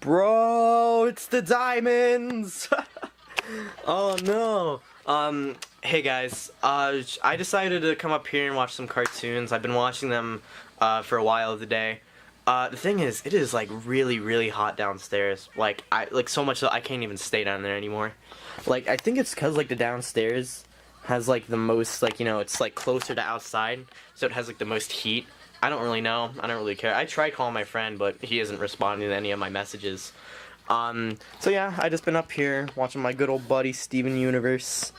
Bro, it's the diamonds! Oh no. Hey guys, I decided to come up here and watch some cartoons. I've been watching them, for a while today. The thing is, it is like really hot downstairs. Like, so much that I can't even stay down there anymore. Like, I think it's cause like the downstairs has like the most, like, you know, it's like closer to outside, so it has like the most heat. I don't really know. I don't really care. I tried calling my friend, but he isn't responding to any of my messages. So yeah, I just been up here watching my good old buddy Steven Universe,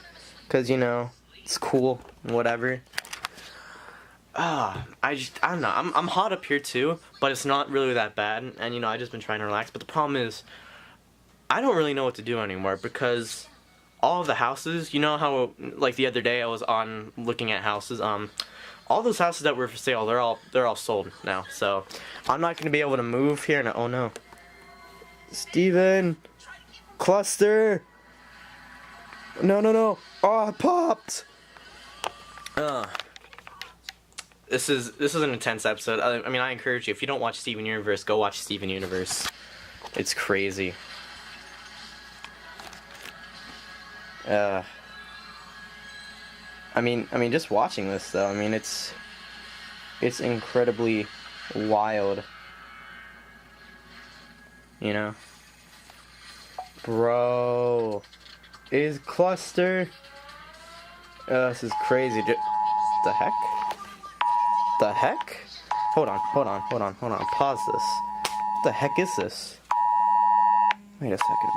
cause you know, it's cool, whatever. I don't know. I'm hot up here too, but it's not really that bad, and you know, I just been trying to relax. But the problem is, I don't really know what to do anymore because all of the houses, you know how like the other day I was on looking at houses, all those houses that were for sale, they're all sold now. So I'm not gonna be able to move here. And oh no, Steven, cluster. No. Oh, I popped. This is an intense episode. I mean, I encourage you, if you don't watch Steven Universe, go watch Steven Universe. It's crazy. I mean, just watching this though. I mean, it's incredibly wild. You know, bro, is cluster? This is crazy. The heck? The heck? Hold on. Pause this. What the heck is this? Wait a second.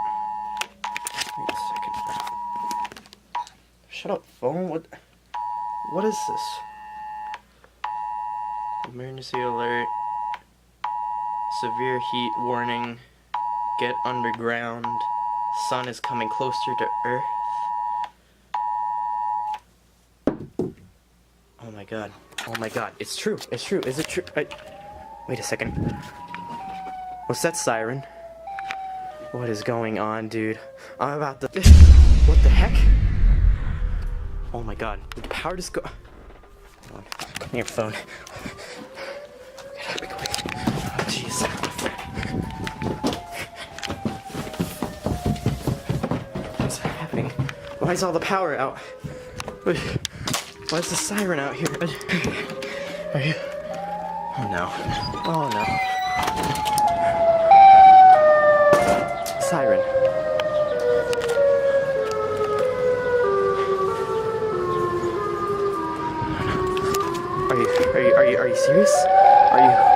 Shut up, phone. What is this? Emergency alert. Severe heat warning. Get underground. Sun is coming closer to Earth. Oh my god. It's true. Is it true? Wait a second. What's that siren? What is going on, dude? I'm about to... What the heck? Oh my god. Did the power just go... Hold on. Come here, phone. Be quick. Oh, jeez. What's happening? Why is all the power out? Wait. Why is the siren out here? Are you... Oh no. Oh no. Siren. Are you serious? Are you...